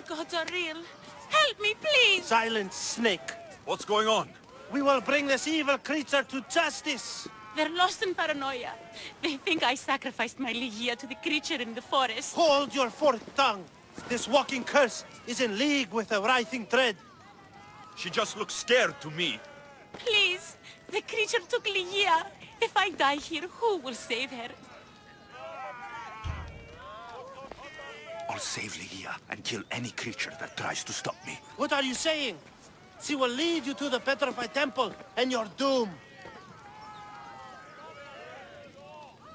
gods are real. Help me, please! Silence, snake. What's going on? We will bring this evil creature to justice. They're lost in paranoia. They think I sacrificed my Ligia to the creature in the forest. Hold your forked tongue. This walking curse is in league with the writhing dread. She just looks scared to me. Please, the creature took Ligia. If I die here, who will save her? I'll save Ligia and kill any creature that tries to stop me. What are you saying? She will lead you to the petrified temple and your doom.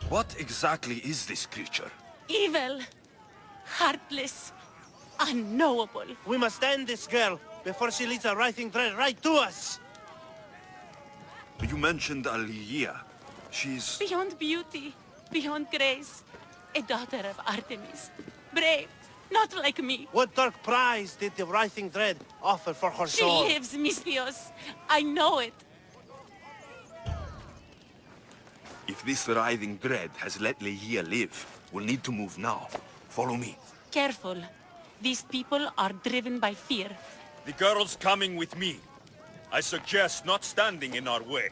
What exactly is this creature? Evil, heartless, unknowable. We must end this girl before she leads a writhing dread right to us. You mentioned Ligia. She's... Beyond beauty, beyond grace, a daughter of Artemis. Brave, not like me. What dark prize did the writhing dread offer for her She soul? lives, Mystios. I know it. If this writhing dread has let Ligia live, we'll need to move now. Follow me. Careful. These people are driven by fear. The girl's coming with me. I suggest not standing in our way.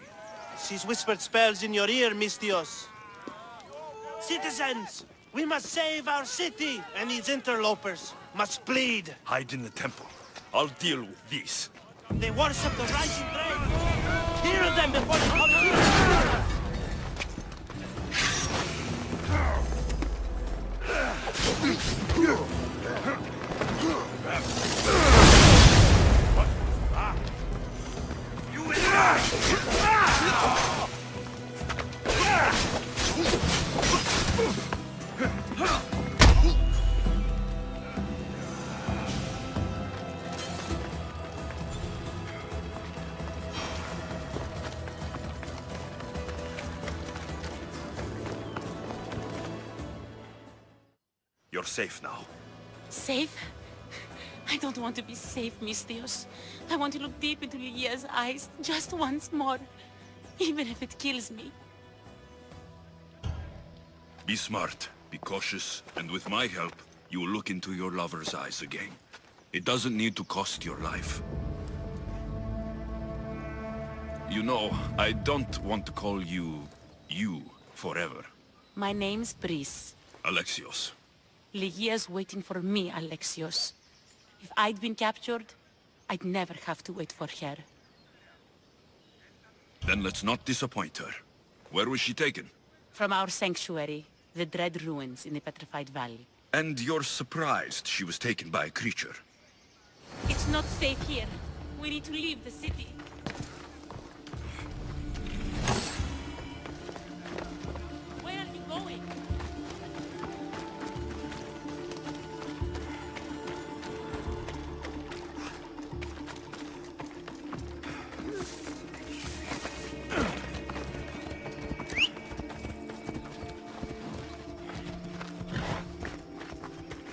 She's whispered spells in your ear, Mystios. Citizens, we must save our city, and these interlopers must bleed. Hide in the temple. I'll deal with this. They worship the rising dread. Kill them before they come here. You're safe now. Safe? I don't want to be safe, Mystios. I want to look deep into Ligia's eyes just once more, even if it kills me. Be smart, be cautious, and with my help, you will look into your lover's eyes again. It doesn't need to cost your life. You know, I don't want to call you forever. My name's Brice. Alexios. Ligia's waiting for me, Alexios. If I'd been captured, I'd never have to wait for her. Then let's not disappoint her. Where was she taken? From our sanctuary, the Dread Ruins in the Petrified Valley. And you're surprised she was taken by a creature? It's not safe here. We need to leave the city. Where are you going?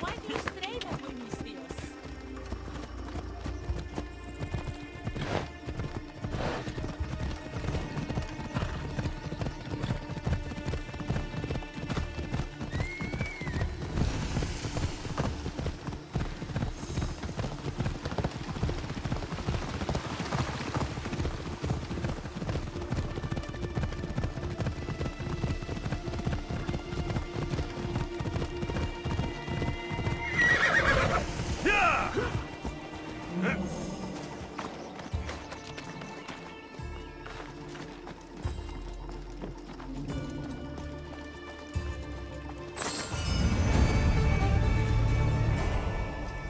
Why do you stray that way, Mystios?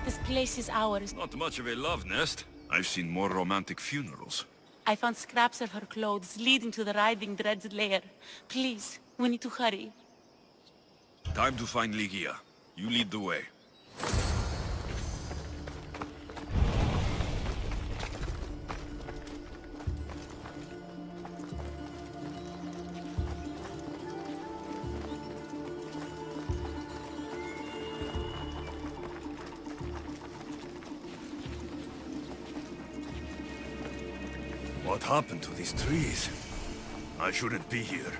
This place is ours. Not much of a love nest. I've seen more romantic funerals. I found scraps of her clothes leading to the Writhing Dread's lair. Please, we need to hurry. Time to find Ligia. You lead the way. What happened to these trees? I shouldn't be here.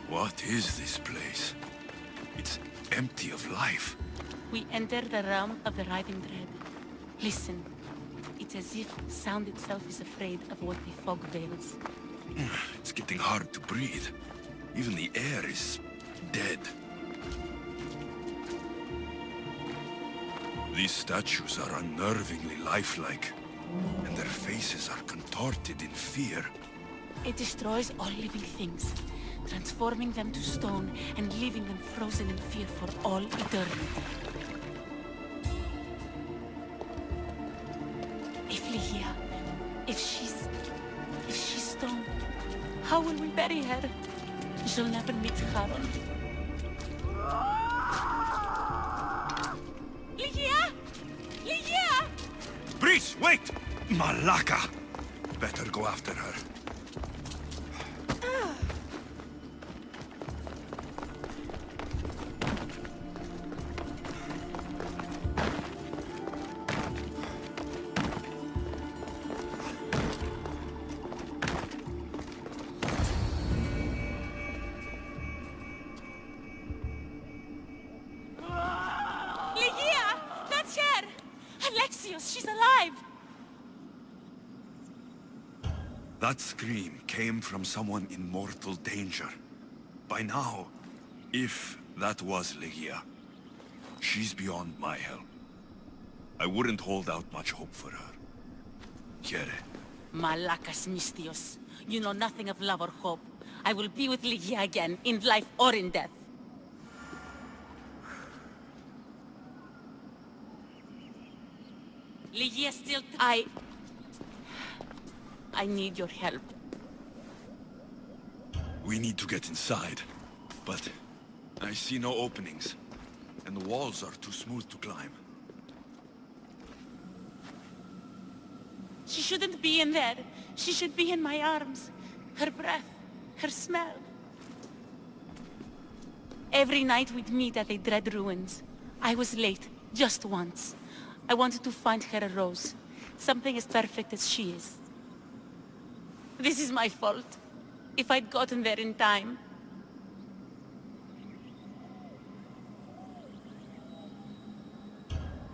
What is this place? It's empty of life. We enter the realm of the writhing dread. Listen. It's as if sound itself is afraid of what the fog veils. It's getting hard to breathe. Even the air is dead. These statues are unnervingly lifelike, and their faces are contorted in fear. It destroys all living things, transforming them to stone and leaving them frozen in fear for all eternity. If Ligia, if she's stone, how will we bury her? She'll never meet Charon. Ligia! Ligia! Breeze, wait! Malaka! Better go after her. Ligia! That's her! Alexios, she's alive! That scream came from someone in mortal danger. By now, if that was Ligia, she's beyond my help. I wouldn't hold out much hope for her. Quiere. Malakas Mistios. You know nothing of love or hope. I will be with Ligia again, in life or in death. Ligia still... I need your help. We need to get inside, but I see no openings, and the walls are too smooth to climb. She shouldn't be in there. She should be in my arms. Her breath, her smell. Every night we'd meet at the Dread Ruins. I was late, just once. I wanted to find her a rose. Something as perfect as she is. This is my fault. If I'd gotten there in time.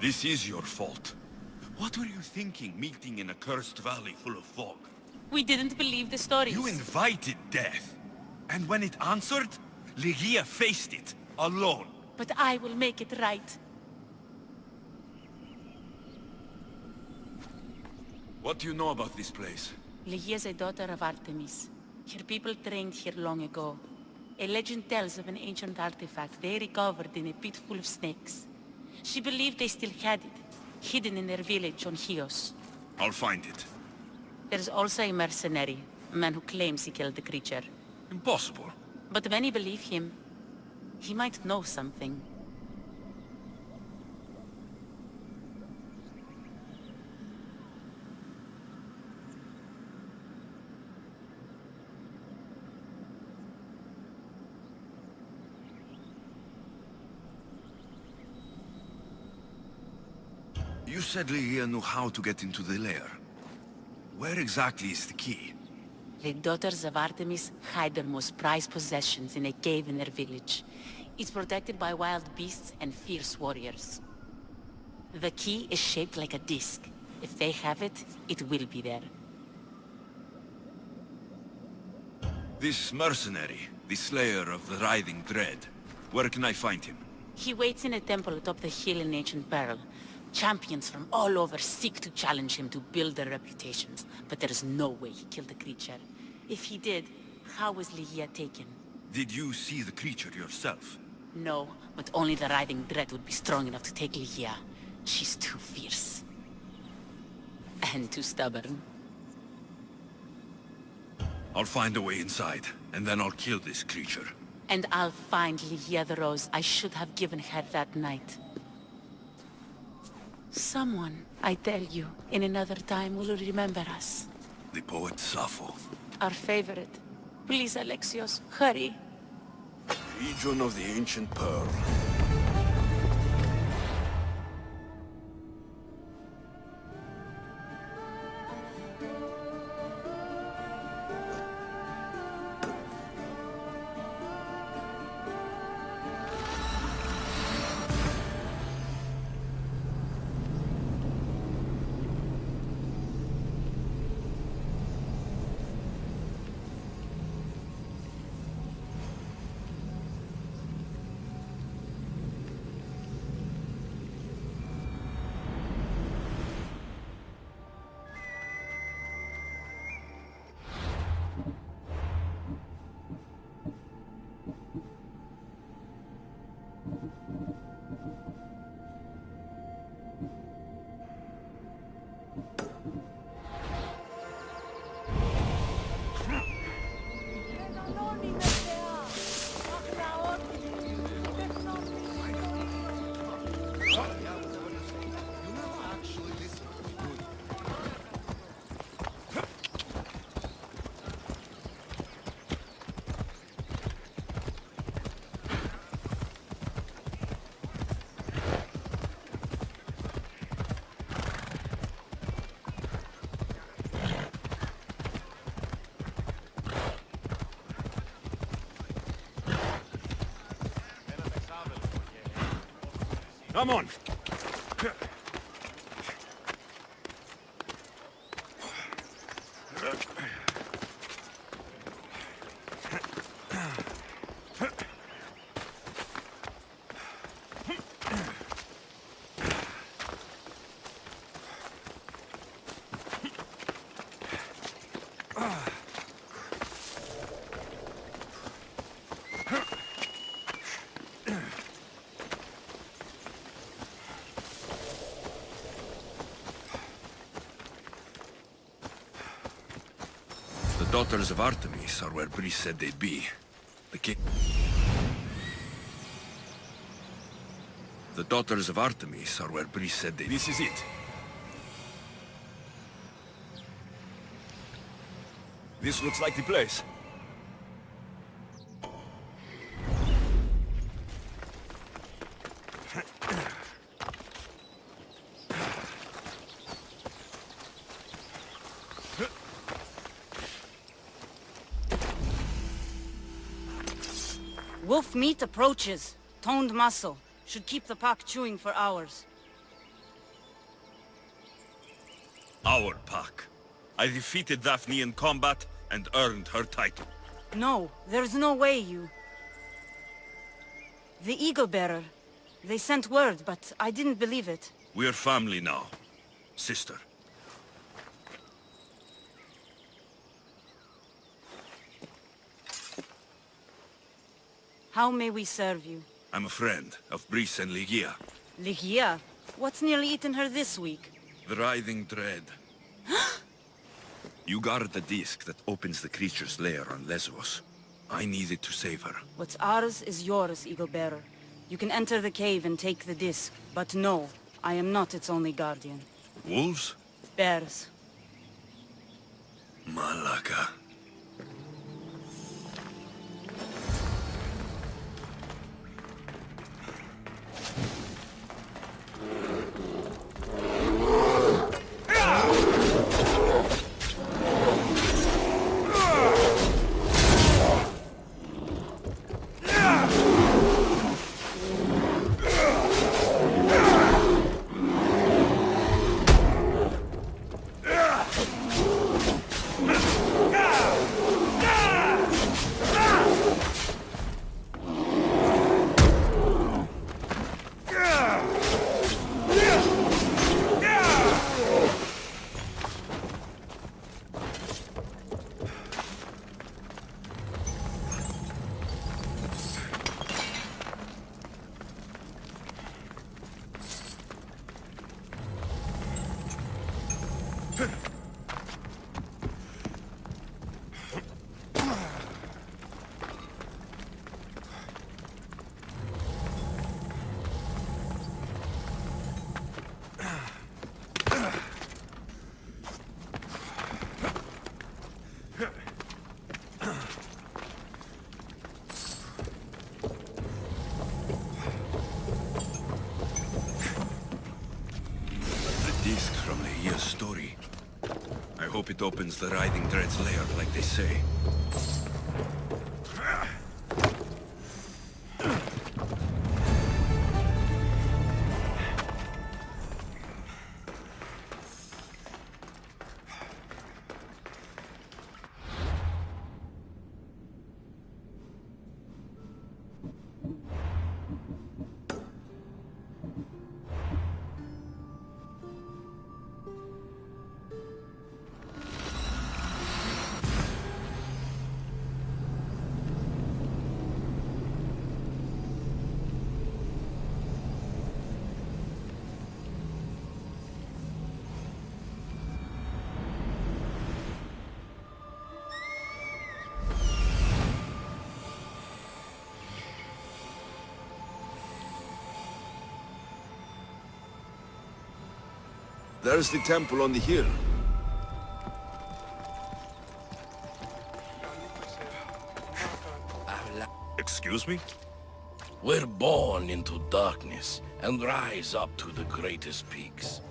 This is your fault. What were you thinking, meeting in a cursed valley full of fog? We didn't believe the stories. You invited death. And when it answered, Ligia faced it, alone. But I will make it right. What do you know about this place? Ligia is a daughter of Artemis. Her people trained here long ago. A legend tells of an ancient artifact they recovered in a pit full of snakes. She believed they still had it, hidden in their village on Chios. I'll find it. There's also a mercenary, a man who claims he killed the creature. Impossible. But many believe him. He might know something. You said Ligia knew how to get into the lair. Where exactly is the key? The daughters of Artemis hide their most prized possessions in a cave in their village. It's protected by wild beasts and fierce warriors. The key is shaped like a disc. If they have it, it will be there. This mercenary, the slayer of the writhing dread. Where can I find him? He waits in a temple atop the hill in ancient peril. Champions from all over seek to challenge him to build their reputations, but there is no way he killed the creature. If he did, How was Ligia taken? Did you see the creature yourself? No, but only the writhing dread would be strong enough to take Ligia. She's too fierce. And too stubborn. I'll find a way inside, and then I'll kill this creature. And I'll find Ligia the rose I should have given her that night. Someone, I tell you, in another time will remember us. The poet Sappho. Our favorite. Please, Alexios, hurry. Region of the Ancient Pearl. Come on. The daughters of Artemis are where Brice said they'd be. The king... The daughters of Artemis are where Brice said they'd... This is it. This looks like the place. Wolf meat approaches. Toned muscle. Should keep the pack chewing for hours. Our pack. I defeated Daphne in combat and earned her title. No, there's no way you... The Eagle Bearer. They sent word, but I didn't believe it. We're family now, sister. How may we serve you? I'm a friend of Brice and Ligia. Ligia? What's nearly eaten her this week? The writhing dread. You guard the disc that opens the creature's lair on Lesbos. I needed to save her. What's ours is yours, Eagle Bearer. You can enter the cave and take the disc, but no, I am not its only guardian. Wolves? Bears. Malaka. hope it opens the Writhing Dread's lair, like they say. There's the temple on the hill. Excuse me? We're born into darkness and rise up to the greatest peaks,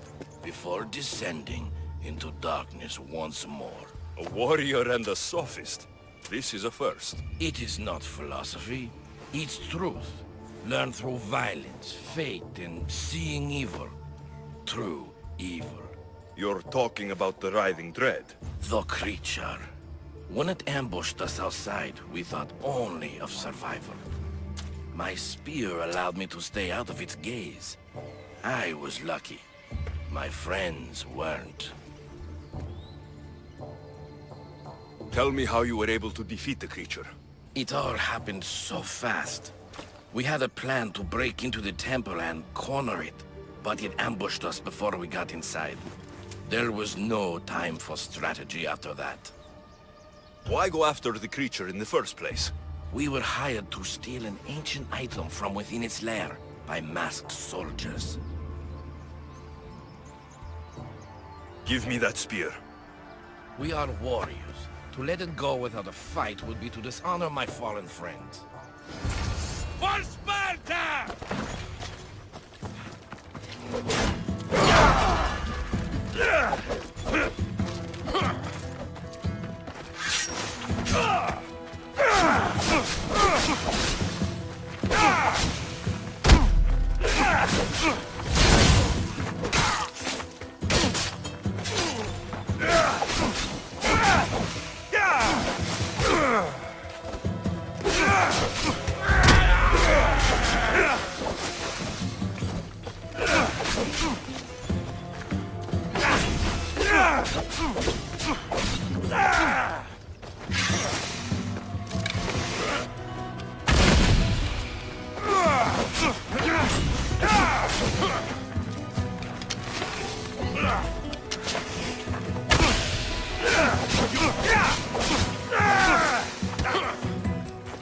before descending into darkness once more. A warrior and a sophist. This is a first. It is not philosophy, it's truth. Learned through violence, fate, and seeing evil. True evil. You're talking about the Writhing Dread. The creature. When it ambushed us outside, we thought only of survival. My spear allowed me to stay out of its gaze. I was lucky. My friends weren't. Tell me how you were able to defeat the creature. It all happened so fast. We had a plan to break into the temple and corner it, but it ambushed us before we got inside. There was no time for strategy after that. Why go after the creature in the first place? We were hired to steal an ancient item from within its lair by masked soldiers. Give me that spear. We are warriors. To let it go without a fight would be to dishonor my fallen friends. For Sparta!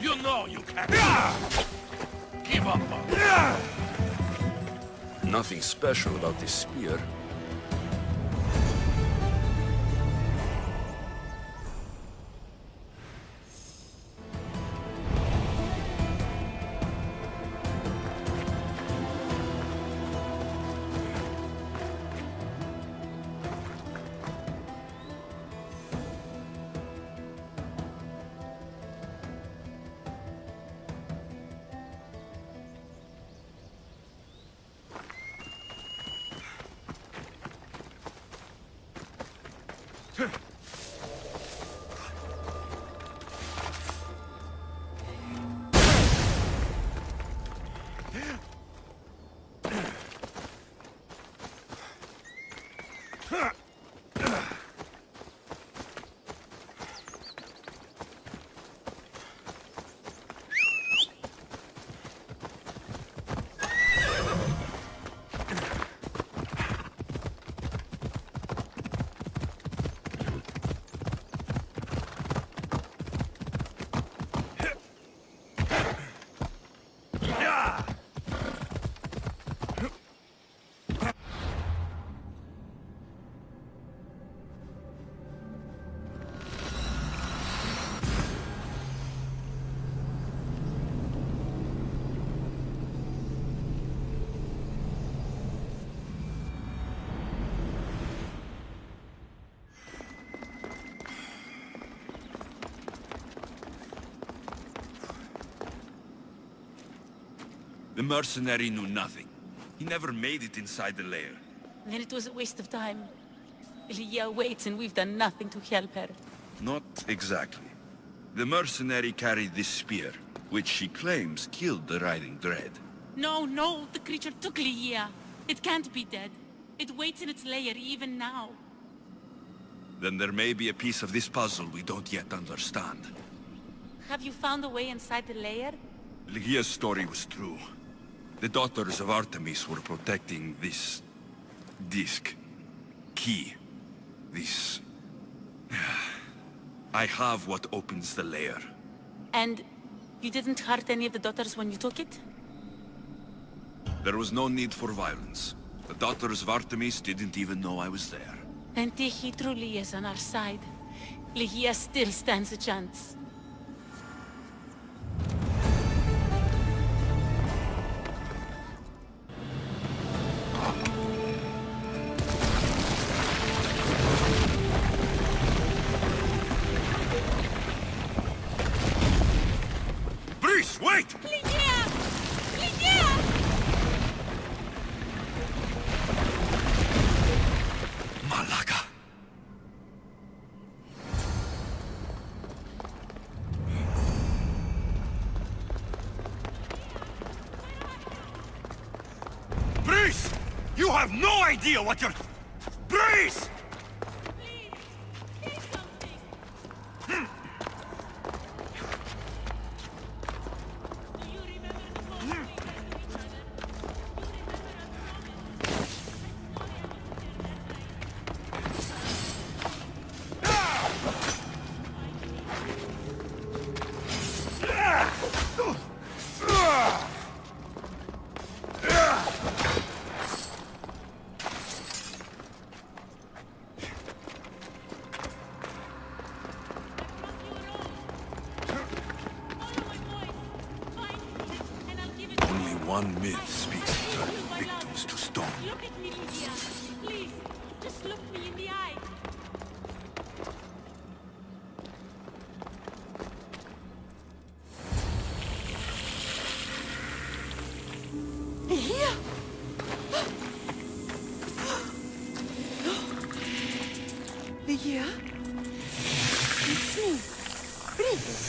You know you can't. Give up. Nothing special about this spear. The mercenary knew nothing. He never made it inside the lair. Then it was a waste of time. Lygia waits and we've done nothing to help her. Not exactly. The mercenary carried this spear, which she claims killed the riding dread. No, no, the creature took Lygia. It can't be dead. It waits in its lair even now. Then there may be a piece of this puzzle we don't yet understand. Have you found a way inside the lair? Lygia's story was true. The daughters of Artemis were protecting this... disc. Key. This... I have what opens the lair. And you didn't hurt any of the daughters when you took it? There was no need for violence. The daughters of Artemis didn't even know I was there. Then Tiki truly is on our side. Lygia still stands a chance. Breeze, wait! Lygia! Lygia! Malaga. Breeze! You have no idea what you're... Breeze! Only one myth speaks of turning victims to stone. Look at me, Lygia. Please, just look me in the eye. Lygia! Lygia? It's me. Breathe.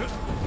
Ah!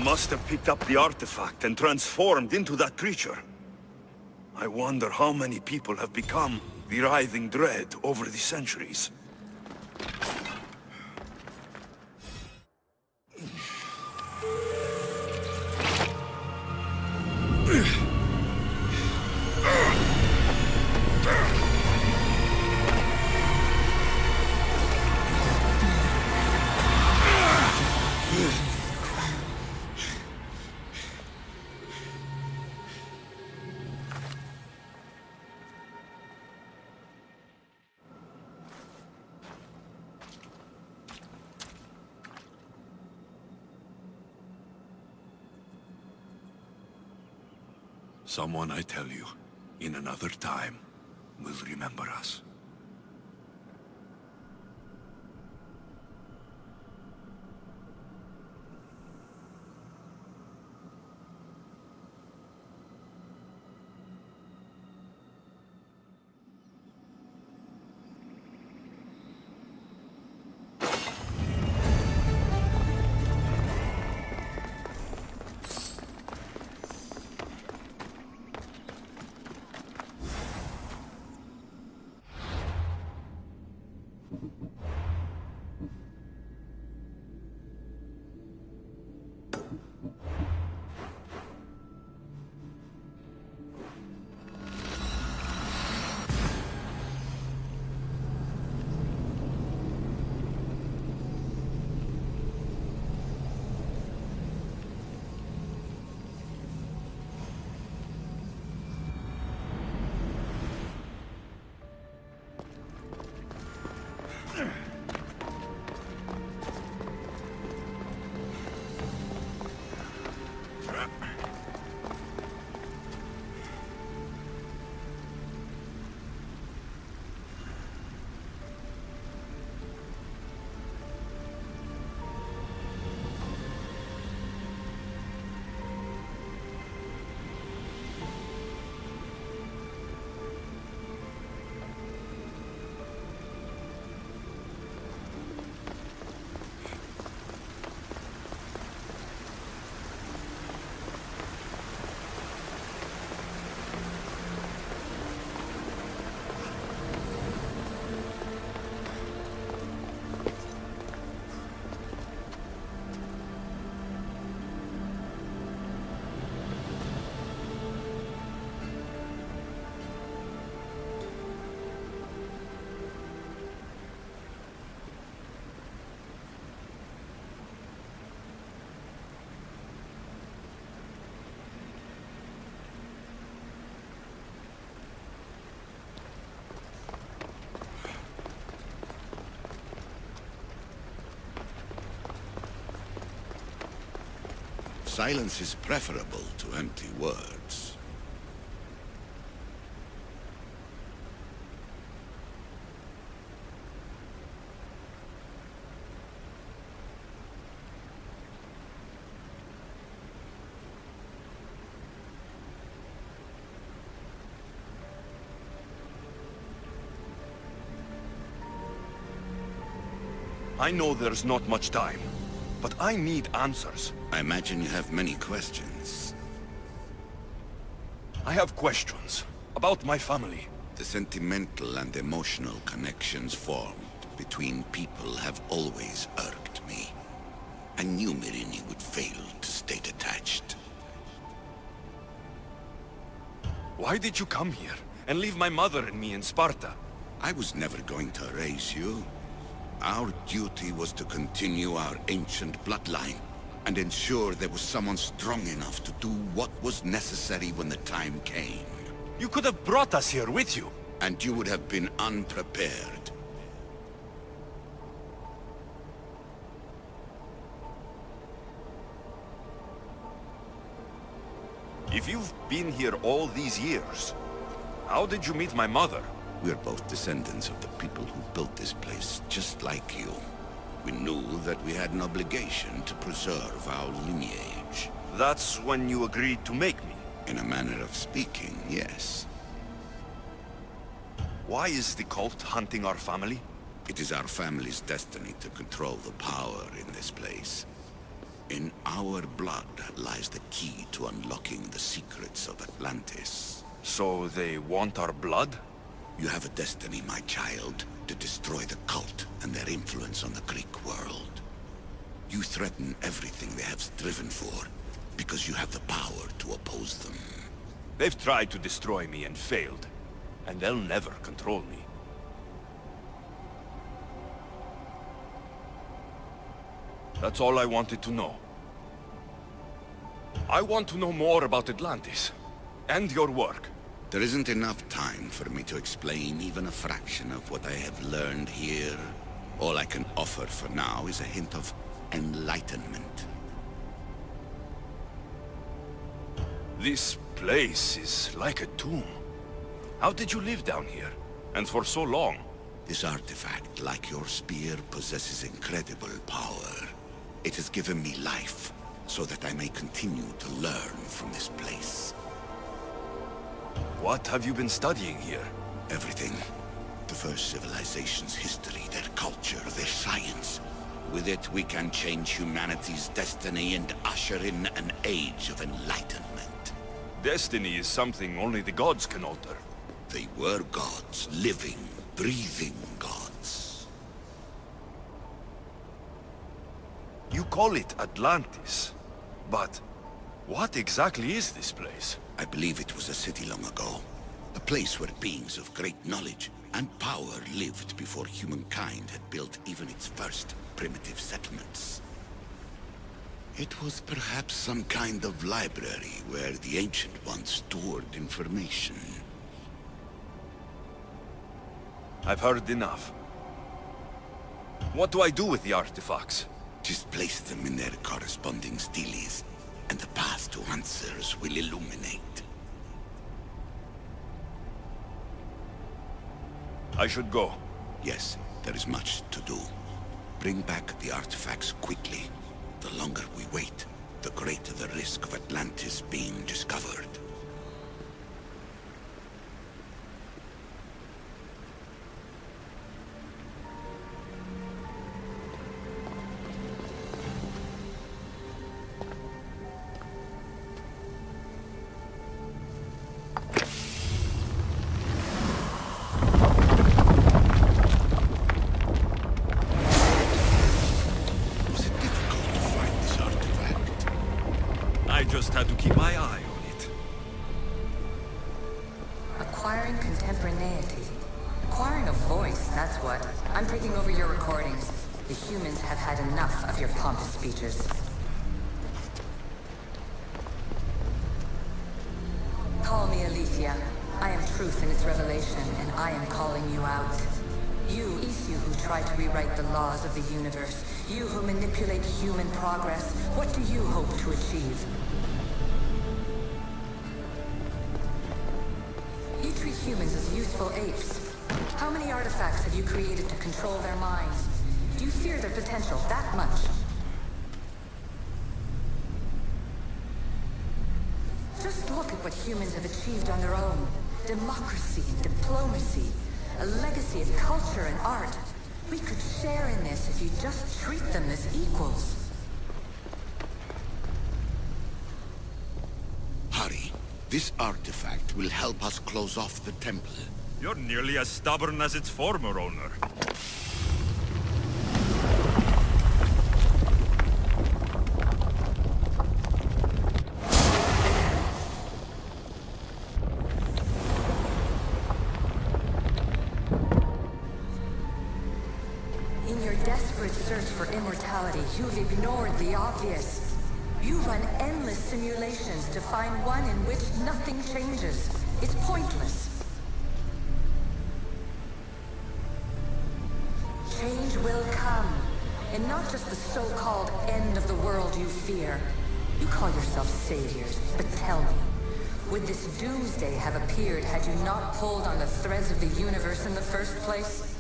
must have picked up the artifact and transformed into that creature. I wonder how many people have become the writhing dread over the centuries. Someone, I tell you, in another time, will remember us. Silence is preferable to empty words. I know there's not much time, but I need answers. I imagine you have many questions. I have questions about my family. The sentimental and emotional connections formed between people have always irked me. I knew Myrini would fail to stay detached. Why did you come here and leave my mother and me in Sparta? I was never going to erase you. Our duty was to continue our ancient bloodline and ensure there was someone strong enough to do what was necessary when the time came. You could have brought us here with you. And you would have been unprepared. If you've been here all these years, how did you meet my mother? We're both descendants of the people who built this place, just like you. We knew that we had an obligation to preserve our lineage. That's when you agreed to make me. In a manner of speaking, yes. Why is the cult hunting our family? It is our family's destiny to control the power in this place. In our blood lies the key to unlocking the secrets of Atlantis. So they want our blood? You have a destiny, my child, to destroy the cult and their influence on the Greek world. You threaten everything they have striven for, because you have the power to oppose them. They've tried to destroy me and failed, and they'll never control me. That's all I wanted to know. I want to know more about Atlantis, and your work. There isn't enough time for me to explain even a fraction of what I have learned here. All I can offer for now is a hint of enlightenment. This place is like a tomb. How did you live down here? And for so long? This artifact, like your spear, possesses incredible power. It has given me life, so that I may continue to learn from this place. What have you been studying here? Everything. The first civilization's history, their culture, their science. With it, we can change humanity's destiny and usher in an age of enlightenment. Destiny is something only the gods can alter. They were gods, living, breathing gods. You call it Atlantis, but what exactly is this place? I believe it was a city long ago. A place where beings of great knowledge and power lived before humankind had built even its first primitive settlements. It was perhaps some kind of library where the Ancient Ones stored information. I've heard enough. What do I do with the artifacts? Just place them in their corresponding steles, and the path to answers will illuminate. I should go. Yes, there is much to do. Bring back the artifacts quickly. The longer we wait, the greater the risk of Atlantis being discovered. I just had to keep my eye on it. Acquiring contemporaneity. Acquiring a voice, that's what. I'm taking over your recordings. The humans have had enough of your pompous speeches. Call me Alicia. I am truth in its revelation, and I am calling you out. You, Isu, who try to rewrite the laws of the universe. You who manipulate human progress. What do you hope to achieve? You treat humans as useful apes. How many artifacts have you created to control their minds? Do you fear their potential that much? Just look at what humans have achieved on their own. Democracy and diplomacy. A legacy of culture and art. We could share in this if you just treat them as equals. Hurry. This artifact will help us close off the temple. You're nearly as stubborn as its former owner. In your desperate search for immortality, you've ignored the obvious. You run endless simulations to find one in which nothing changes. It's pointless. Change will come. And not just the so-called end of the world you fear. You call yourself saviors, but tell me, would this doomsday have appeared had you not pulled on the threads of the universe in the first place?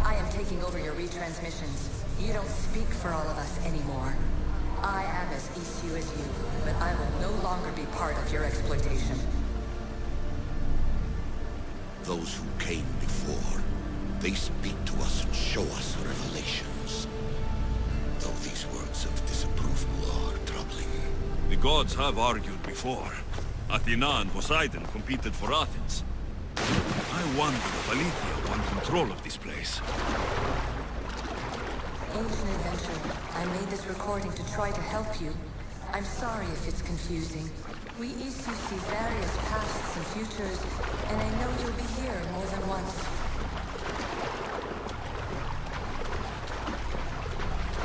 I am taking over your retransmissions. You don't speak for all of us anymore. I am as Isu as you, but I will no longer be part of your exploitation. Those who came before, They speak to us and show us revelations. Though these words of disapproval are troubling. The gods have argued before. Athena and Poseidon competed for Athens. I wonder if Aletheia won control of this place. Ancient adventure, I made this recording to try to help you. I'm sorry if it's confusing. We issue see various pasts and futures, and I know you'll be here more than once.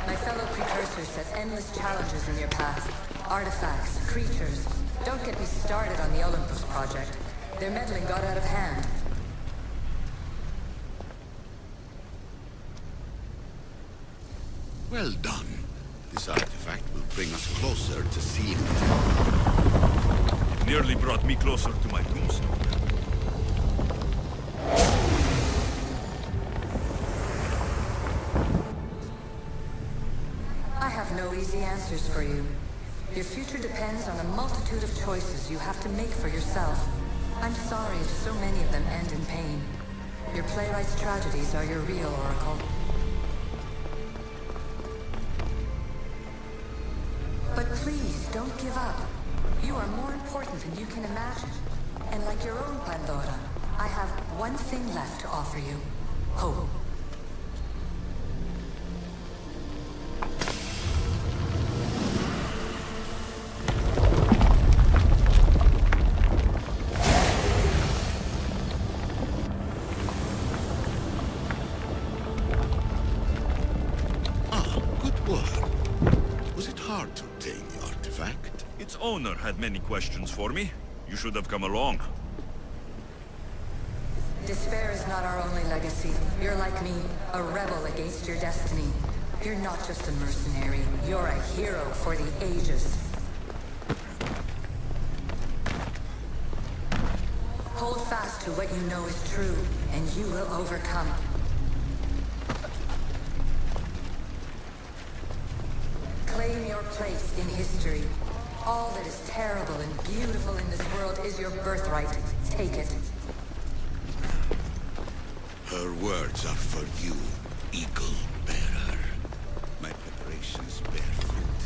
My fellow precursors set endless challenges in your path. Artifacts, creatures. Don't get me started on the Olympus project. Their meddling got out of hand. Well done. This artifact will bring us closer to seeing it. It nearly brought me closer to my tombstone. I have no easy answers for you. Your future depends on a multitude of choices you have to make for yourself. I'm sorry if so many of them end in pain. Your playwright's tragedies are your real oracle. But please, don't give up. You are more important than you can imagine. And like your own Pandora, I have one thing left to offer you. Hope. Its owner had many questions for me. You should have come along. Despair is not our only legacy. You're like me, a rebel against your destiny. You're not just a mercenary. You're a hero for the ages. Hold fast to what you know is true, and you will overcome. Claim your place in history. All that is terrible and beautiful in this world is your birthright. Take it. Her words are for you, Eagle Bearer. My preparations bear fruit.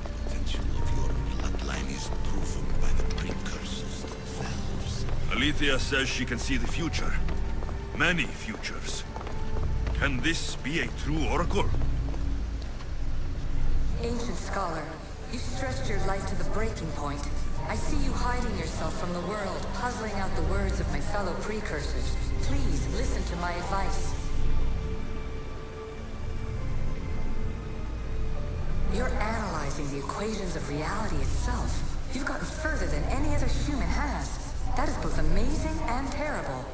The potential of your bloodline is proven by the precursors themselves. Aletheia says she can see the future. Many futures. Can this be a true oracle? Ancient scholar, you've stretched your life to the breaking point. I see you hiding yourself from the world, puzzling out the words of my fellow precursors. Please, listen to my advice. You're analyzing the equations of reality itself. You've gotten further than any other human has. That is both amazing and terrible.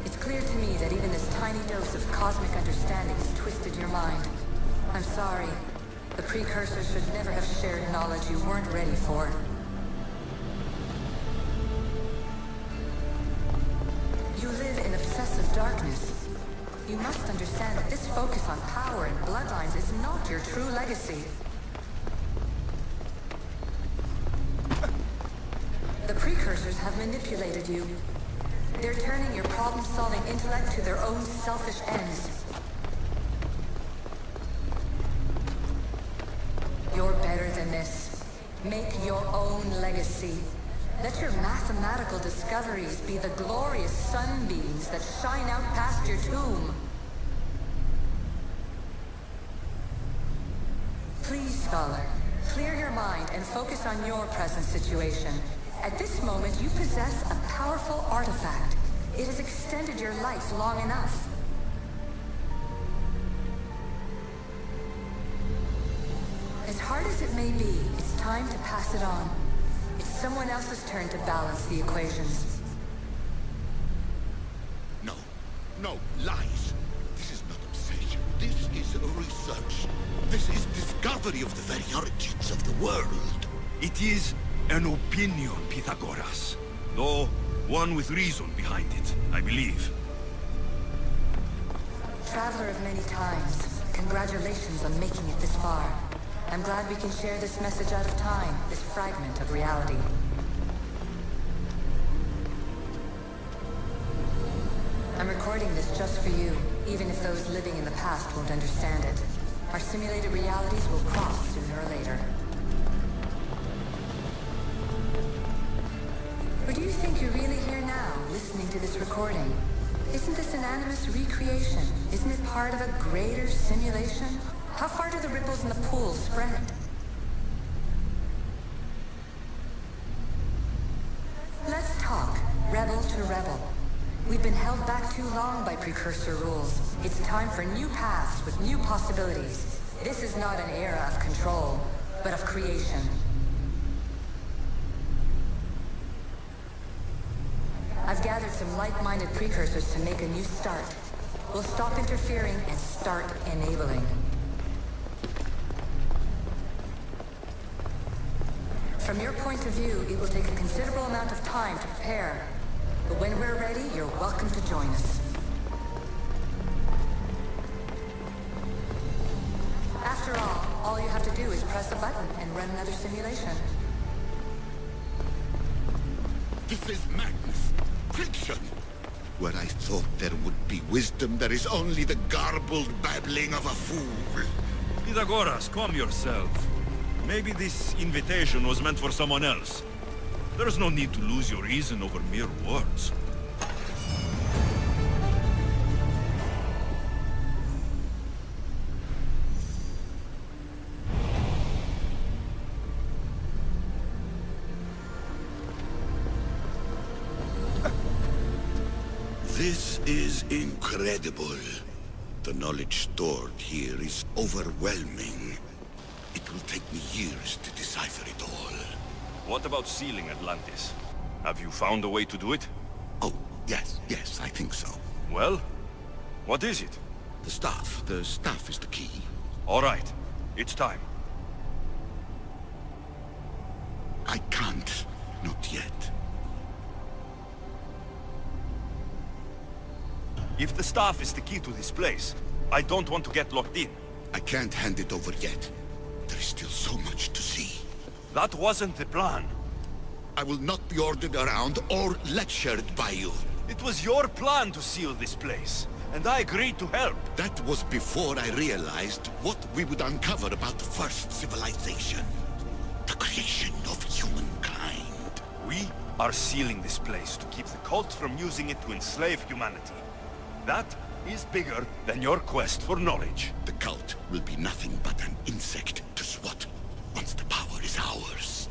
It's clear to me that even this tiny dose of cosmic understanding has twisted your mind. I'm sorry. The precursors should never have shared knowledge you weren't ready for. You live in obsessive darkness. You must understand that this focus on power and bloodlines is not your true legacy. The precursors have manipulated you. They're turning your problem-solving intellect to their own selfish ends. You're better than this. Make your own legacy. Let your mathematical discoveries be the glorious sunbeams that shine out past your tomb. Please, scholar, clear your mind and focus on your present situation. At this moment, you possess a powerful artifact. It has extended your life long enough. As hard as it may be, it's time to pass it on. It's someone else's turn to balance the equations. No, lies. This is not obsession. This is research. This is discovery of the very origins of the world. It is an opinion, Pythagoras. Though one with reason behind it, I believe. Traveler of many times, congratulations on making it this far. I'm glad we can share this message out of time, this fragment of reality. I'm recording this just for you, even if those living in the past won't understand it. Our simulated realities will cross sooner or later. Or do you think you're really here now, listening to this recording? Isn't this an animus recreation? Isn't it part of a greater simulation? How far do the ripples in the pool spread? Let's talk, rebel to rebel. We've been held back too long by precursor rules. It's time for new paths with new possibilities. This is not an era of control, but of creation. I've gathered some like-minded precursors to make a new start. We'll stop interfering and start enabling. From your point of view, it will take a considerable amount of time to prepare. But when we're ready, you're welcome to join us. After all you have to do is press a button and run another simulation. This is madness. Fiction. Where I thought there would be wisdom, there is only the garbled babbling of a fool. Pythagoras, calm yourself. Maybe this invitation was meant for someone else. There's no need to lose your reason over mere words. This is incredible. The knowledge stored here is overwhelming. It will take me years to decipher it all. What about sealing Atlantis? Have you found a way to do it? Oh, yes, I think so. Well, what is it? The staff is the key. All right, it's time. I can't, not yet. If the staff is the key to this place, I don't want to get locked in. I can't hand it over yet. There is still so much to see. That wasn't the plan. I will not be ordered around or lectured by you. It was your plan to seal this place, and I agreed to help. That was before I realized what we would uncover about the first civilization. The creation of humankind. We are sealing this place to keep the cult from using it to enslave humanity. That is bigger than your quest for knowledge. The cult will be nothing but an insect to swat once the power is ours.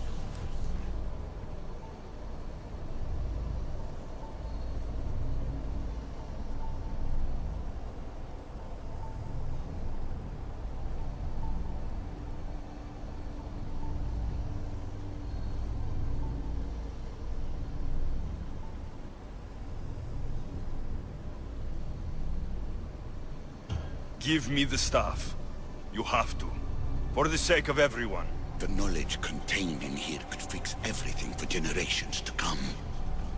Give me the staff. You have to. For the sake of everyone. The knowledge contained in here could fix everything for generations to come.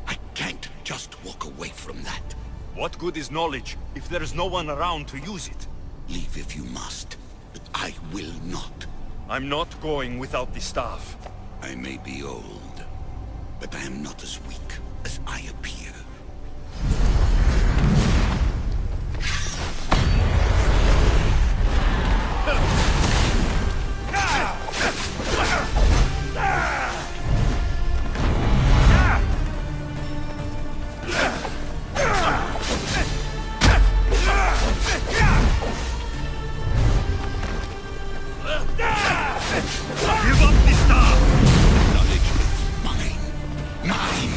I can't just walk away from that. What good is knowledge if there is no one around to use it? Leave if you must, but I will not. I'm not going without the staff. I may be old, but I am not as weak as I appear. Give up the staff! Knowledge is mine. Mine!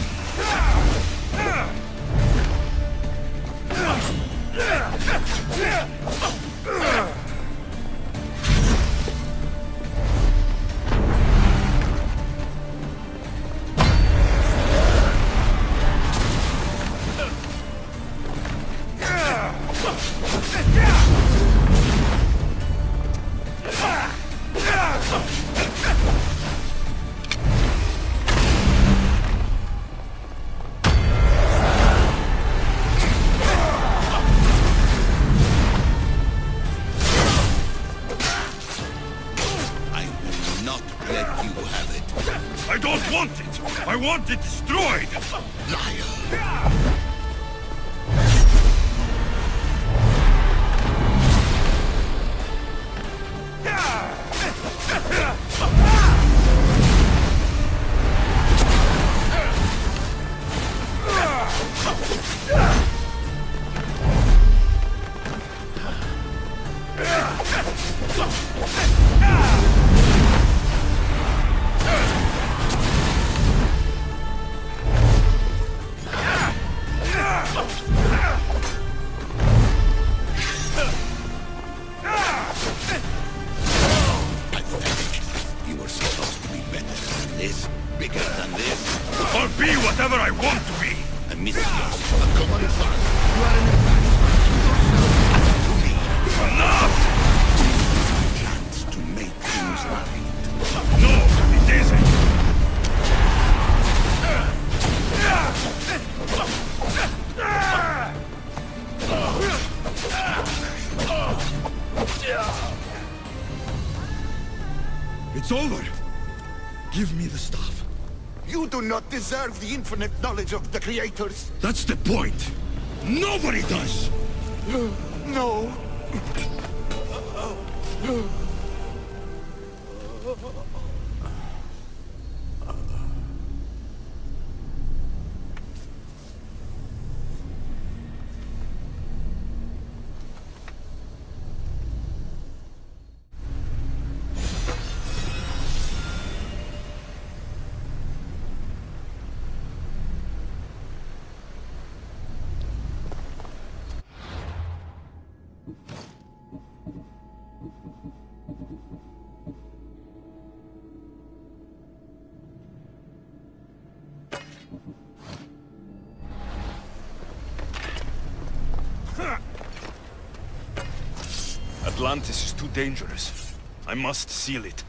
I don't want it! I want it destroyed! Liar! You were supposed to be better than this, bigger than this. I'll be whatever I want to be! A mission, a common fun. You are an embarrassment to yourself and to me. Enough! Chance to make things right. No, it isn't! It's over. Give me the stuff. You do not deserve the infinite knowledge of the creators. That's the point. Nobody does. No. Atlantis is too dangerous. I must seal it.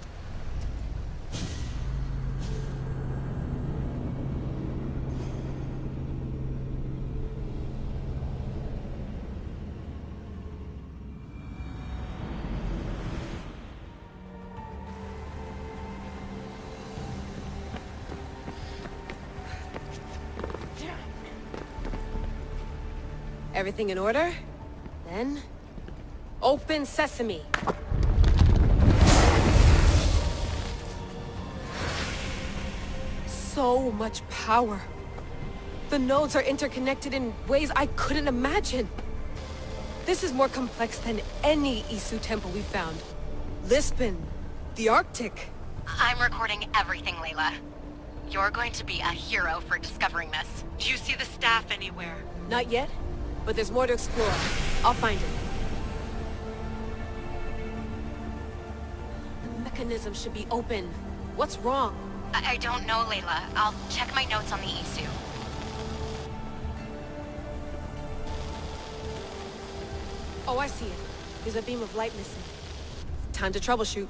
Everything in order? Then... open sesame! So much power. The nodes are interconnected in ways I couldn't imagine. This is more complex than any Isu temple we found. Lisbon, the Arctic. I'm recording everything, Layla. You're going to be a hero for discovering this. Do you see the staff anywhere? Not yet, but there's more to explore. I'll find it. The mechanism should be open. What's wrong? I don't know, Layla. I'll check my notes on the Isu. Oh, I see it. There's a beam of light missing. Time to troubleshoot.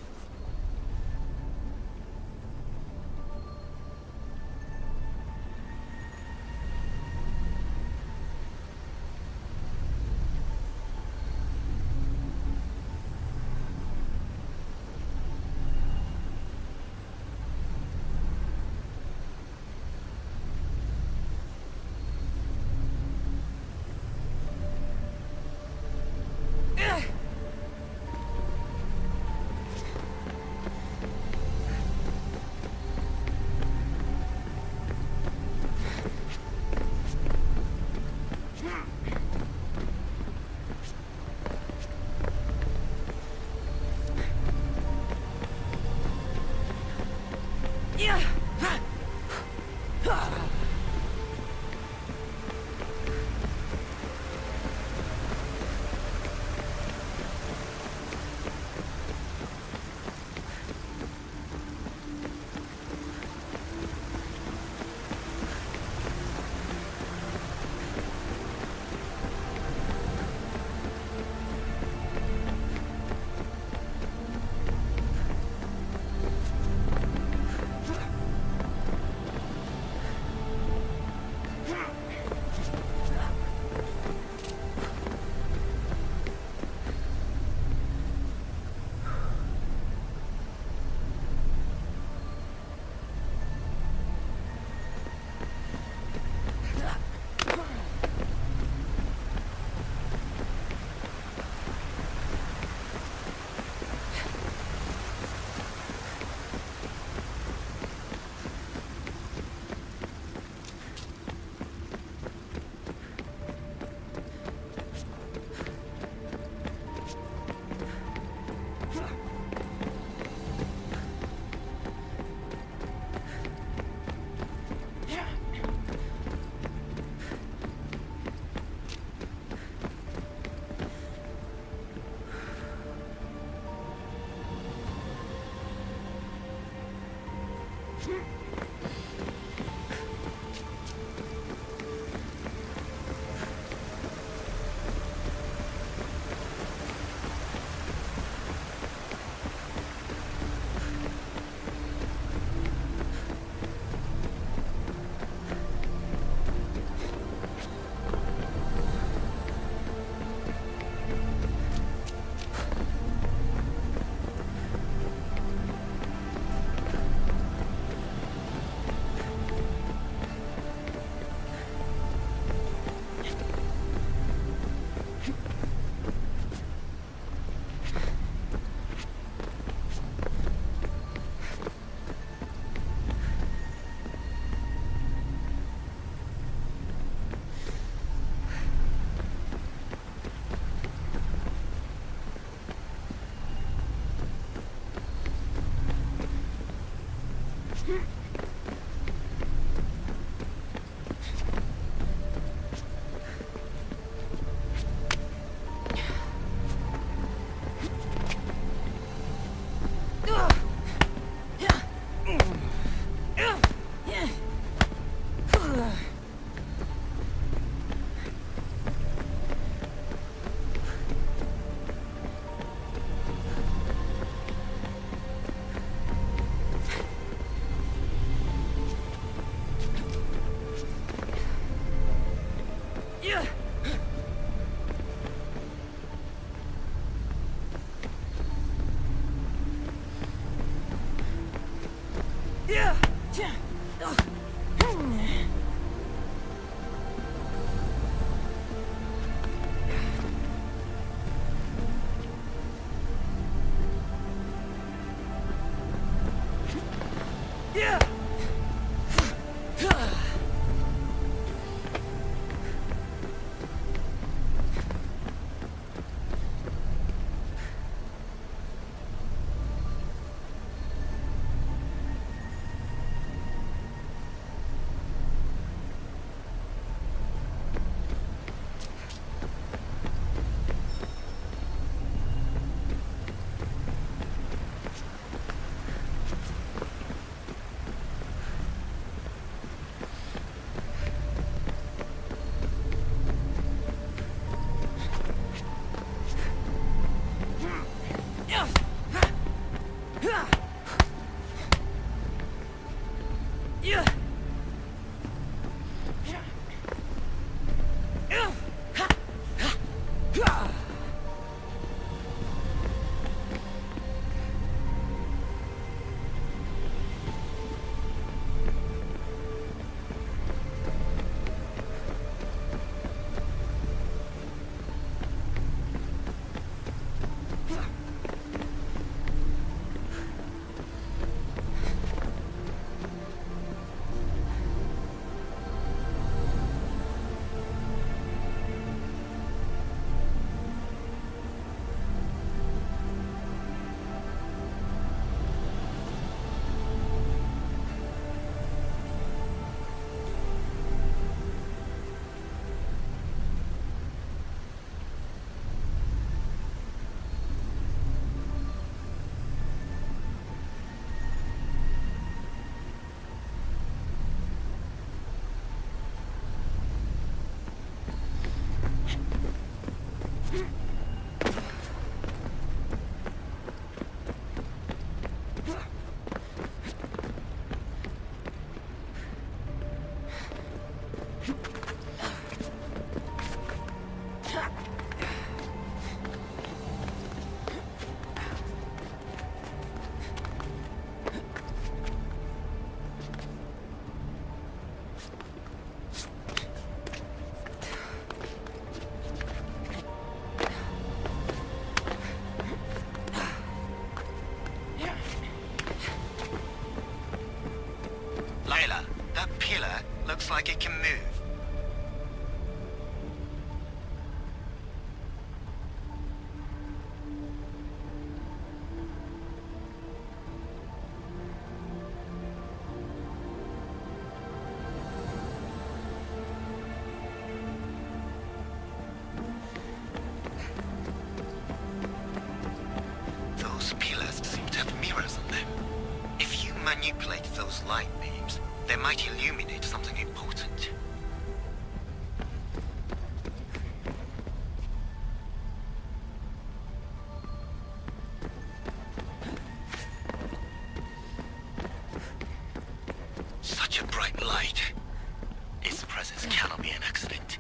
Looks like it can move. Those pillars seem to have mirrors on them. If you manipulate those light beams, they might illuminate something important. Such a bright light. Its presence cannot be an accident.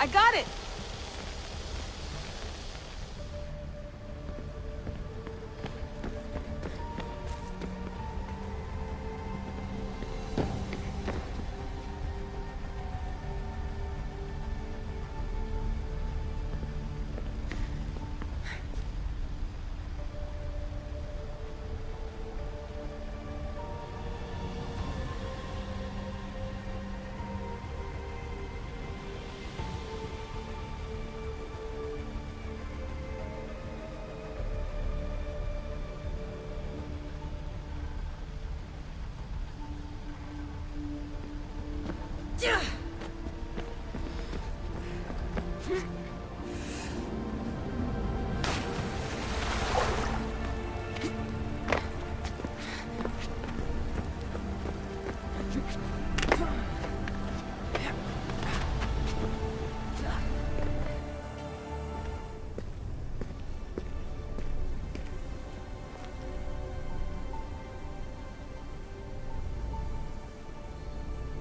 I got it!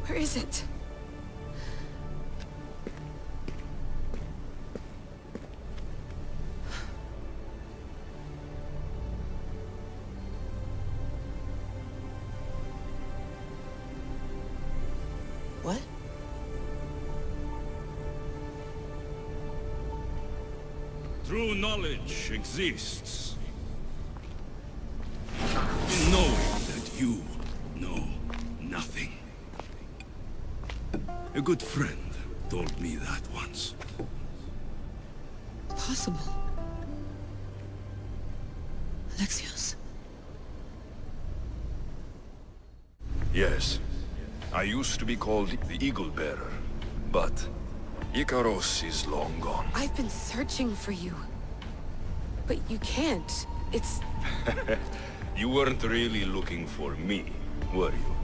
Where is it? What? True knowledge exists in knowing that you know nothing. A good friend told me that once. Possible. Alexios. Yes. I used to be called the Eagle Bearer, but Icaros is long gone. I've been searching for you. But you can't. It's... You weren't really looking for me, were you?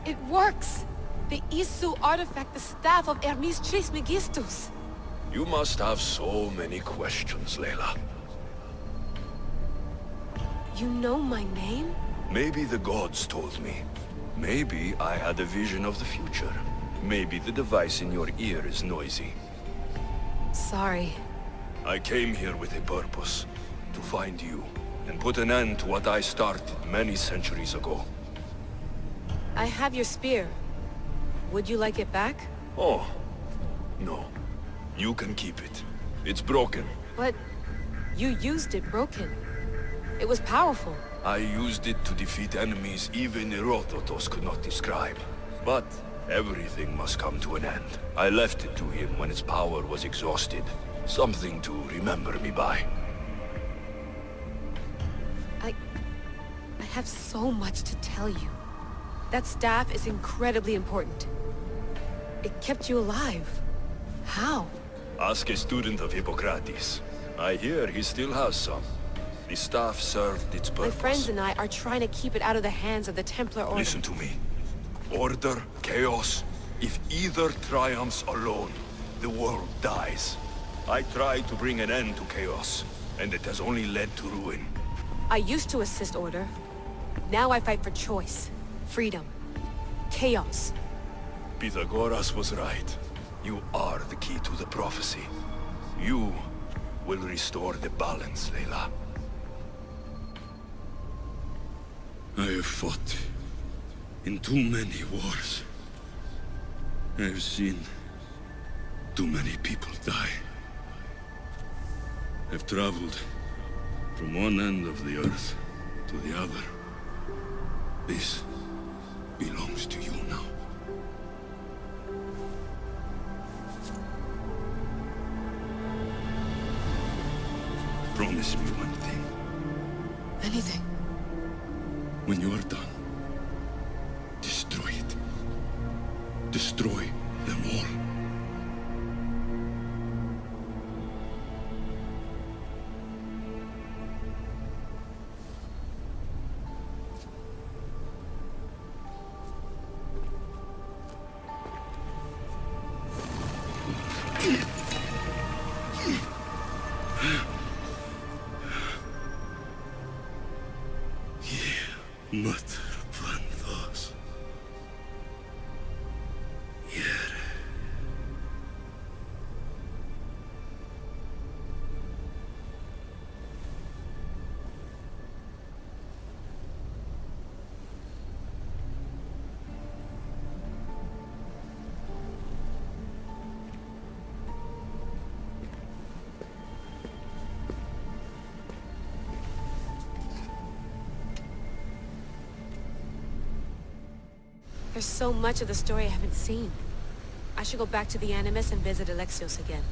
It works! The Isu artifact, the staff of Hermes Trismegistus. You must have so many questions, Layla. You know my name? Maybe the gods told me. Maybe I had a vision of the future. Maybe the device in your ear is noisy. Sorry. I came here with a purpose. To find you, and put an end to what I started many centuries ago. I have your spear. Would you like it back? Oh, no. You can keep it. It's broken. But you used it broken. It was powerful. I used it to defeat enemies even Herodotus could not describe. But everything must come to an end. I left it to him when its power was exhausted. Something to remember me by. I have so much to tell you. That staff is incredibly important. It kept you alive. How? Ask a student of Hippocrates. I hear he still has some. The staff served its purpose. My friends and I are trying to keep it out of the hands of the Templar Order. Listen to me. Order, chaos. If either triumphs alone, the world dies. I tried to bring an end to chaos, and it has only led to ruin. I used to assist Order. Now I fight for choice, freedom, chaos. Pythagoras was right. You are the key to the prophecy. You will restore the balance, Layla. I have fought in too many wars. I have seen too many people die. I've traveled from one end of the earth to the other. This belongs to you now. Promise me one thing. Anything. When you are done, destroy it. Destroy them all. There's so much of the story I haven't seen. I should go back to the Animus and visit Alexios again.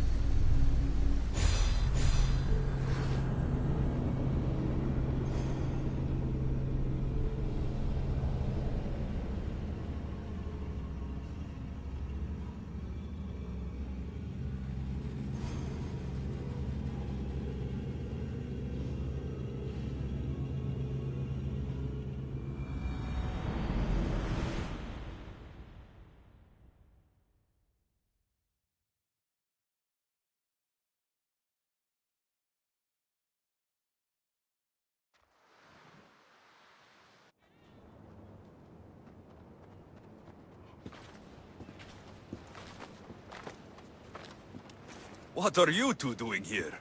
What are you two doing here?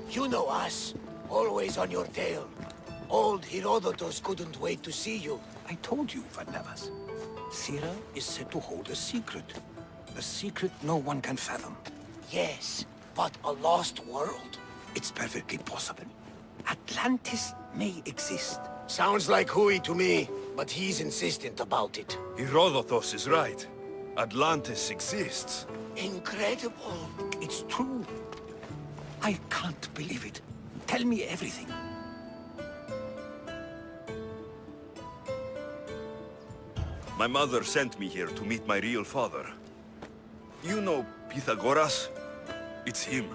You know us. Always on your tail. Old Herodotus couldn't wait to see you. I told you, Varnavas. Sira is said to hold a secret. A secret no one can fathom. Yes, but a lost world? It's perfectly possible. Atlantis may exist. Sounds like Hui to me, but he's insistent about it. Herodotus is right. Atlantis exists. Incredible. It's true. I can't believe it. Tell me everything. My mother sent me here to meet my real father. You know Pythagoras? It's him.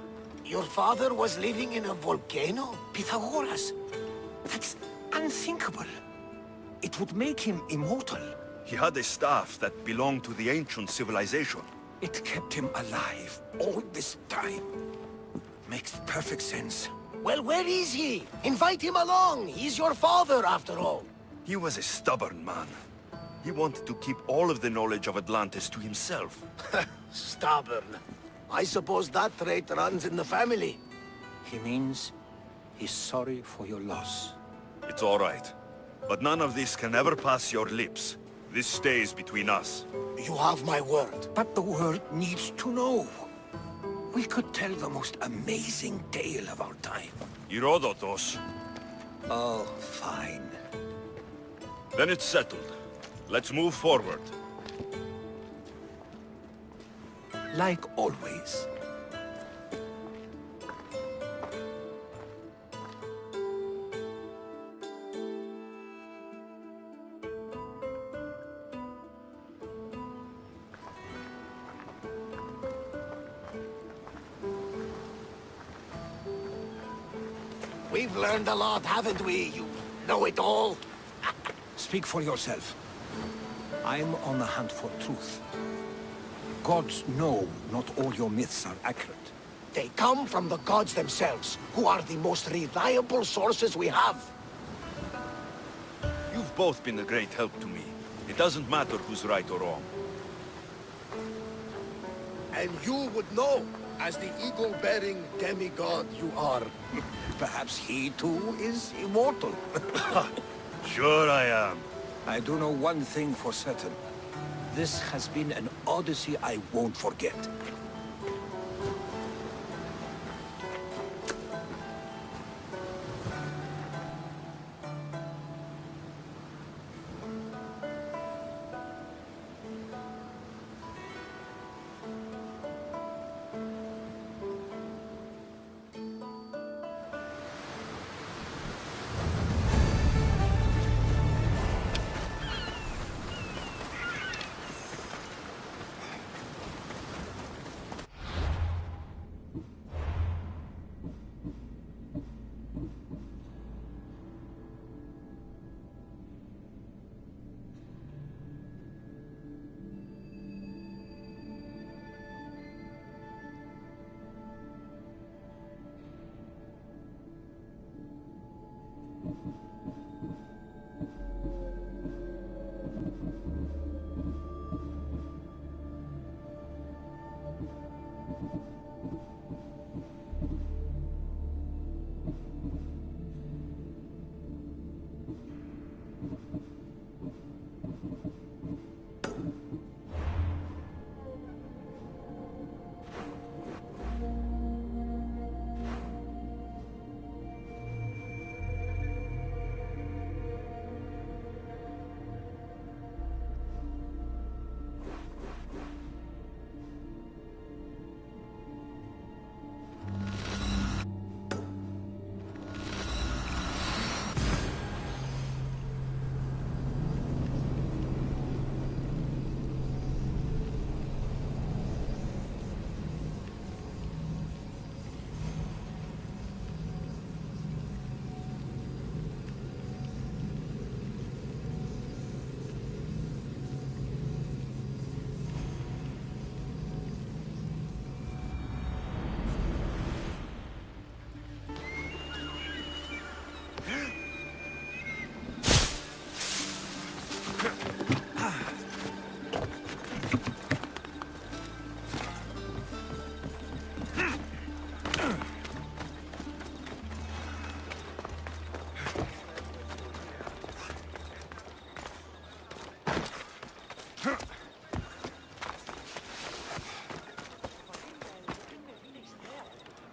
Your father was living in a volcano? Pythagoras? That's unthinkable. It would make him immortal. He had a staff that belonged to the ancient civilization. It kept him alive all this time. Makes perfect sense. Well, where is he? Invite him along. He's your father, after all. He was a stubborn man. He wanted to keep all of the knowledge of Atlantis to himself. Stubborn. I suppose that trait runs in the family. He means he's sorry for your loss. It's all right. But none of this can ever pass your lips. This stays between us. You have my word. But the world needs to know. We could tell the most amazing tale of our time. Herodotus. Oh, fine. Then it's settled. Let's move forward. Like always. We've learned a lot, haven't we? You know-it-all. Speak for yourself. I'm on the hunt for truth. Gods know not all your myths are accurate. They come from the gods themselves, who are the most reliable sources we have. You've both been a great help to me. It doesn't matter who's right or wrong. And you would know, as the eagle-bearing demigod you are. Perhaps he too is immortal. Sure I am. I do know one thing for certain. This has been an odyssey I won't forget.